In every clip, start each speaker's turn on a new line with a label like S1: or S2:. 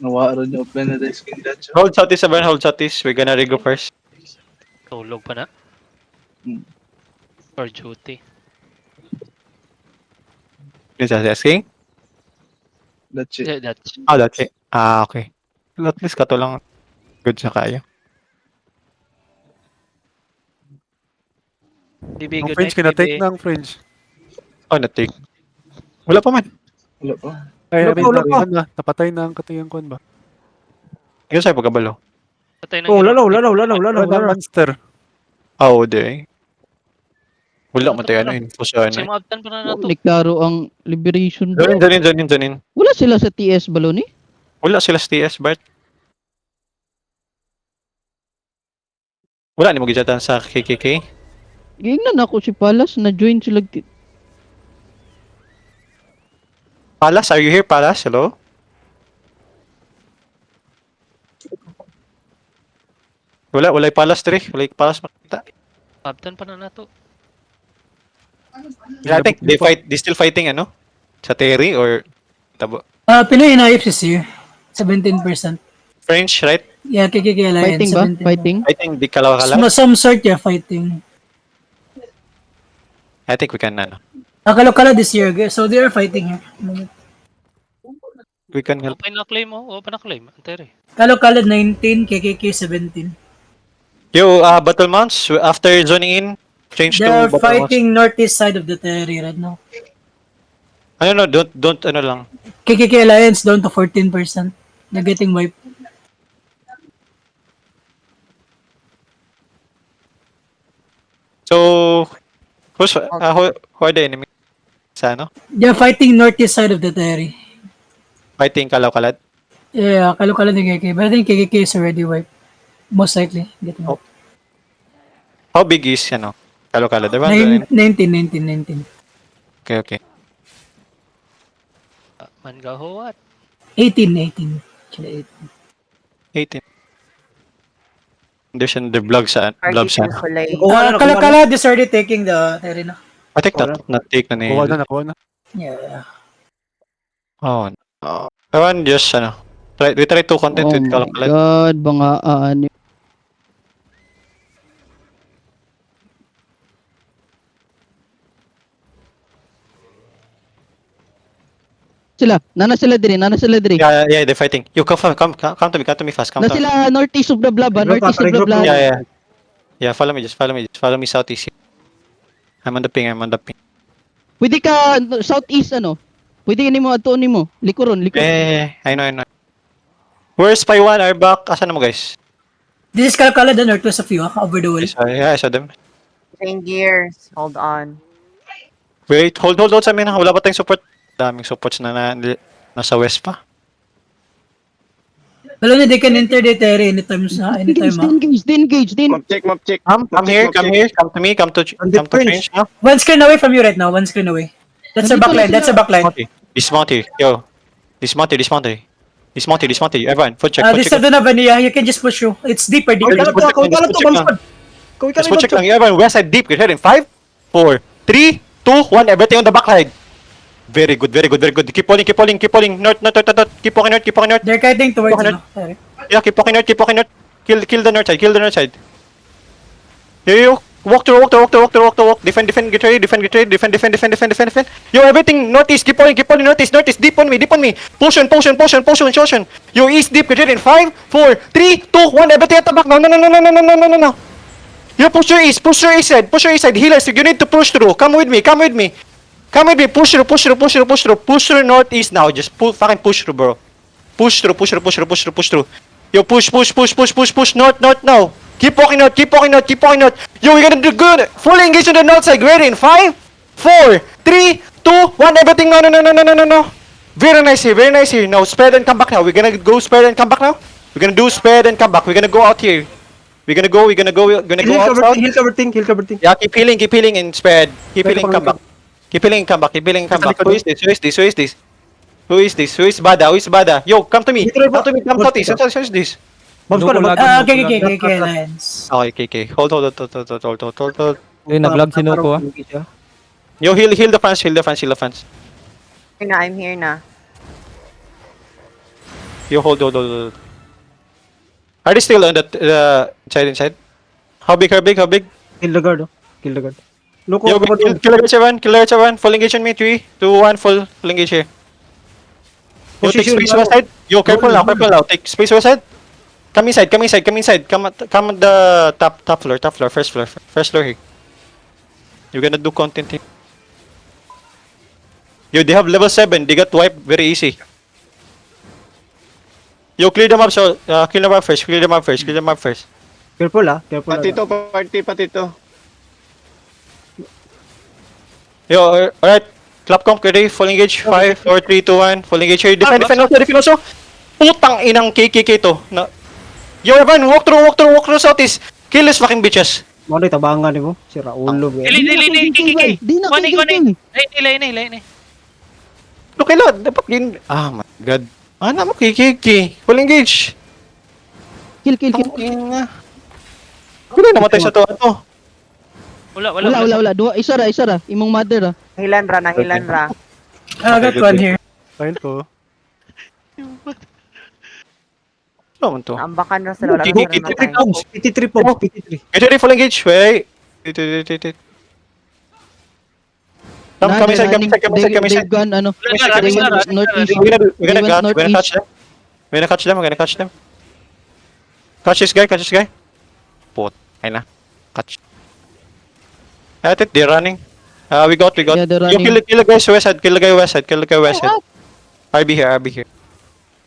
S1: Nawaro niyo open na desk in that show.
S2: Hold southeast, Saban. Hold southeast. We're gonna rego first.
S3: Tulog pa na.
S1: Hmm.
S3: For duty.
S2: Is that asking?
S1: That's it.
S3: Yeah, that's...
S2: Oh, that's it. Ah, okay. At least kato lang. Good sa kaya.
S3: BB,
S4: Ang
S3: good
S4: French,
S3: night,
S4: kina-take
S3: BB.
S4: na ang French.
S2: Oh, na-take. Wala pa man.
S1: Wala pa.
S4: Ay,
S1: Wala pa, wala pa.
S4: napatay na ang katuyang kon ba?
S2: Ikaw sa'yo pagkabalo.
S3: Patay ng
S1: Oh,
S3: hero.
S4: Wala na, monster.
S2: Oh, di. Wala mo tayo info sa
S3: Kasi
S2: ano.
S3: maabtan pa na nato.
S5: Niklaro ang Liberation.
S2: Janin.
S5: Wala sila sa TS Baloni?
S2: Wala sila sa TS, Bart. Wala ni mo gijatan sa KKK.
S5: Gingnan ako si Palas na join sila.
S2: Palas, are you here, Palas? Hello? Wala Palas, Tre. Wala Palas makita.
S3: Maabtan pa na nato.
S2: I think they still fighting, ano? Sa Terry or Tabo?
S6: Pinoy na FCC, 17%.
S2: French, right?
S6: Yeah, KKK Alliance,
S5: Fighting ba?
S6: 17.
S5: Fighting?
S2: I think di kalaw-kalaw.
S6: Some sort, yeah, fighting.
S2: I think we can, ano.
S6: Kalo-kalo this year, so they are fighting here.
S2: We can help.
S3: Open na claim mo. Open na claim. Antere.
S6: Kalo-kalo 19, KKK 17.
S2: Yo, Battle Mounts, after zoning in, change
S6: They
S2: to
S6: are
S2: Battle
S6: fighting northeast side of the Terry right now.
S2: Mounts. No, don't, ano lang.
S6: KKK Alliance down to 14%. They're getting wiped.
S2: So, who are the enemy? Sa ano?
S6: They're fighting northeast side of the Terry.
S2: Fighting Kalaw-Kalad?
S6: Yeah, kalo-kalo ng KKK, but I think KKK is already wiped. Most likely. Getting wiped.
S2: How big is, ano? Kalaw-Kalad? Diba?
S6: 19.
S2: Okay.
S3: Mangaho what?
S6: 18. Actually, 18.
S2: 18. There's another vlog sa.
S6: Kalo-kalo is already taking the Terry na.
S2: I think na-take na niya.
S4: Nakuha na.
S6: Yeah.
S2: Oh, no. Ewan, just, ano. We try to content
S5: Oh
S2: with
S5: my
S2: Kalaw-Kalad.
S5: God, mga ani. Nana sila diri.
S2: Yeah, they're fighting. You come to me fast. Come
S5: Na
S2: to me.
S5: sila northeast of the blob, northeast of the blob.
S2: Yeah, follow me, just follow me southeast. I'm on the ping.
S5: Pwede ka southeast ano? Pwede ni mo adto nimo. Likuron.
S2: I know. Where's Spy 1? Are back? Asan na mo, guys?
S6: This is Kalo-kalo the northwest of you, over the wall.
S2: I saw them.
S7: Changing gears. Hold on.
S2: Wait, hold sa amin. Wala pa tayong support. Daming supports na nasa west pa.
S6: Well, they can enter the Terry anytime.
S5: Engage.
S1: Map check.
S2: Come here. Come to me. Come to change. No?
S6: One screen away from you right now. One screen away. That's a backline.
S2: Dismount here. Yo. Dismount here. Everyone, foot check.
S6: This doesn't have any. You can just push through. It's deeper.
S2: Just foot check lang. Everyone, west side deep. Get in 5, 4, 3, 2, 1. Everything on the back side. Very good. Keep pulling. North. Keep walking north.
S6: They're kiting towards
S2: Okay.
S6: you. Terry.
S2: Yeah, keep walking north. Kill the north side. Yo. Walk through. Defend. Get ready. Defend. Yo, everything northeast. Keep pulling northeast. Deep on me. Potion. Yo, east deep. Get ready in 5, 4, 3, 2, 1. Everything at the back. No. Yo, push your east side. Healers, you need to push through. Come with me. Push through northeast now. Just fucking push through, bro. Push through. Yo, push north now. Keep walking north. Yo, we're gonna do good. Fully engage on the north side. Ready in 5, 4, 3, 2, 1. Everything. No. Very nice here. Now, spare and come back now. We're gonna go spare and come back now. We're gonna do spare and come back. We're gonna go out here. We're gonna go outside.
S1: Hill cover thing.
S2: Yeah, keep healing and spared. Keep healing, come back. Who is this? Who is Bada? Yo, come to me. Come southeast. Who is this?
S6: KKK Alliance.
S2: Okay. Hold.
S8: Nag-lag si Nuko
S2: Yo, heal the fans.
S7: I'm here na.
S2: You hold. Are they still on the inside? How big?
S8: Kill the guard, oh. Kill the guard. Look,
S2: Yo,
S8: oh,
S2: kill the H1. Full engage on me. 3, 2, 1. Full engage here. Yo, take
S8: Position,
S2: space
S8: bro.
S2: west side. Yo, careful
S8: Roll,
S2: now. Take space west side. Come inside. Come on the top floor. First floor here. You're gonna do content here. Yo, they have level 7. They got wiped very easy. Yo, clear them up. So, kill them up first.
S8: Careful, ah. Careful.
S1: Pati to, pati to.
S2: Yo, alright. Clap comp, ready? Full engage. 5, 4, 3, 2, 1. Full engage here. Defend also. Putang inang KKK to. Na. Yo, Evan, walk through southeast. Kill this fucking bitches.
S8: Mano, tabangan ni mo. Si Raulo, eh.
S3: Dili, KKK.
S5: Di na
S3: Kunin.
S5: kay.
S3: Lay.
S2: Look, kailan. Dapat gin... Ah, my God. Ano mo, KKK? Full engage.
S5: Kill.
S2: Tangina. Kailan namatay sa to? Ano?
S3: Wala.
S5: Dua, isa ra. Imong mother ra.
S7: Nahilan ra.
S6: I got one here.
S4: Fine ko.
S2: Ano man to?
S7: Naambakan na sila. Wala
S2: Gigi,
S7: na
S2: gigi,
S7: namatay.
S8: PT3 Pogs, PT3.
S2: Get ready, full engage. Wait. Wait. Come inside.
S5: They've gone, ano.
S3: Wala,
S5: They went
S3: Rara.
S5: northeast.
S2: We're
S5: They went
S2: gonna catch them. Catch this guy. Pot. Ayun na. Catch. At it, they're running. We got.
S5: Yeah, they're
S2: You
S5: running.
S2: kill the guy west side. Kill the guy west side. RB here.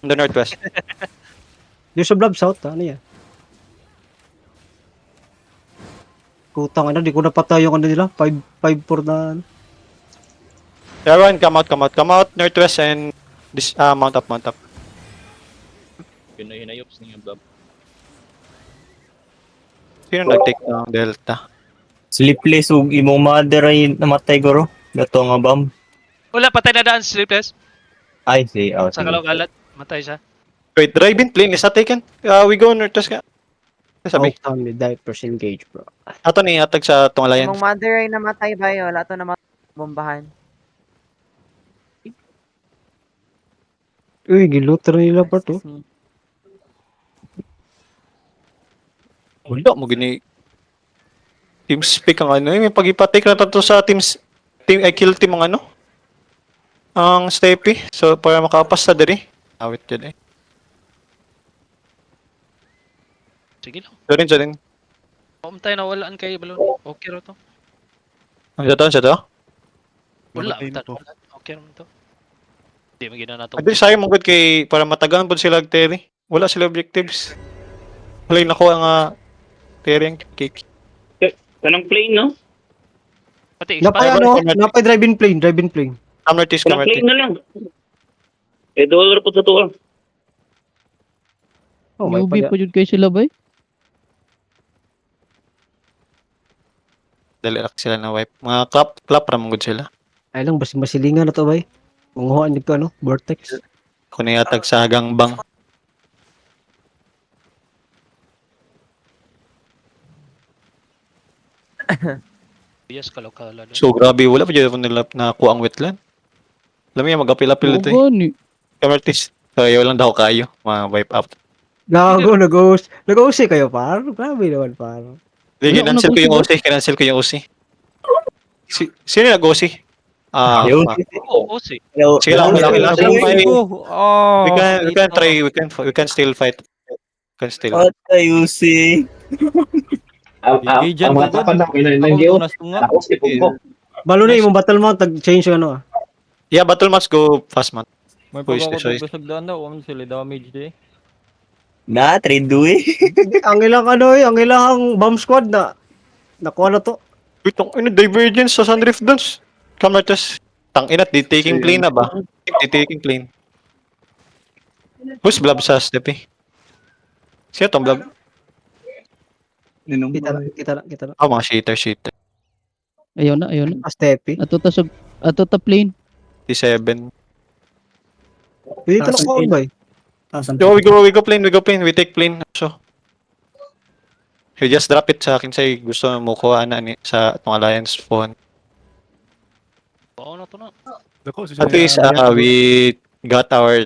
S2: On the northwest.
S8: Yung sa Blob South, ano yan? Kutang, ano, di ko napatay yung ano nila. 5-4 na, ano.
S2: Everyone, come out. Northwest and this, mount up.
S9: Hinayops niya Bob.
S2: Sino nag-take ng Delta?
S9: Sleepless ug imong mother ay namatay guro. Gato nga bam.
S3: Wala, patay na daan, sleepless.
S9: Ay, si
S3: Sa kalawgalat, matay siya.
S2: Wait, drive-in plane is not taken. We go northwest ka. Sabi,
S8: Time with divers engage, bro.
S2: ato ni atag sa tong alliance.
S7: Imong mother ay namatay ba yun? Wala to namatay. Bombahan.
S8: Uy, giluter nila pa to.
S2: Wala mo gini. Team speak ang ano, may pag-ipatik na to sa team kill team ang ano. Ang Steppy. So para makapas sa diri. Awit jud eh.
S3: Sige lang.
S2: Diyan.
S3: Pumatay na walaan kay balon. Okay ro to.
S2: Ang sa to.
S3: Wala,
S4: Namatay na to.
S3: okay ro to. Di magina na to.
S2: Adi sayang mo gud kay para matagaan pud sila og Terry. Wala sila objectives. Wala yung nakuha nga Terry ang cake.
S9: Kanang plane no?
S3: Pati
S8: Napay
S3: expire.
S8: ano, napay drive-in plane.
S2: Cameratis.
S9: na lang. Dollar po sa tuwa.
S8: Oh, may
S5: Newbie
S8: pala.
S5: po jud kay sila bay.
S2: Dali ra sila na wipe. Mga clap ra mong gud sila.
S8: Ay lang, basilingan na to, bay. Manguhaan din ko, ano, vortex.
S2: Kung yatag sa hagang bang.
S3: Yes, kalawgalat.
S2: So grabe wala pa jud nila nakuha ang wetland. Alam mo yan, mag-apil-apil ito eh.
S5: Gani.
S2: Cameratis. So ayaw lang daw kayo. Mga wipe out.
S8: Gago, nag-OC kayo, par. Grabe naman, par.
S2: Hindi,
S5: Wala
S2: kinancel
S5: akong
S2: ko yung OC. Sino nag-OC?
S9: Yo.
S3: Oo, si.
S2: Sige lang, okay lang.
S4: Oh,
S2: We can still fight. We can still.
S9: What are you see?
S4: Ang mga tapan na kinailanggyo.
S8: Balo na yung battle mount, tag-change yung ano, ah.
S2: Yeah, battle match go fast man.
S10: May
S2: Who is
S10: pagkakot
S2: this?
S10: basagdaan daw, sila damage di.
S9: Na, trade do eh.
S8: Ang ilang ano ang ilang bomb squad na nakuha na to.
S2: Wait, ano divergence sa Sundrift Dons? Cameratis. Tanginat, di taking plane na ba? Di taking plane. Who's Blob sa Steppy? Sino tong Blob?
S1: Ninong
S8: Kita lang.
S2: Oh, mga cheater.
S5: Ayaw na.
S8: Steppy.
S5: Ato ta plane.
S2: D7.
S8: Dito na ko, bay.
S2: Yo, we go plane. We take plane. So, you just drop it sa akin sa gusto mo kuha na ni sa itong alliance phone.
S3: Oo na to na.
S4: Dako,
S2: At least we got our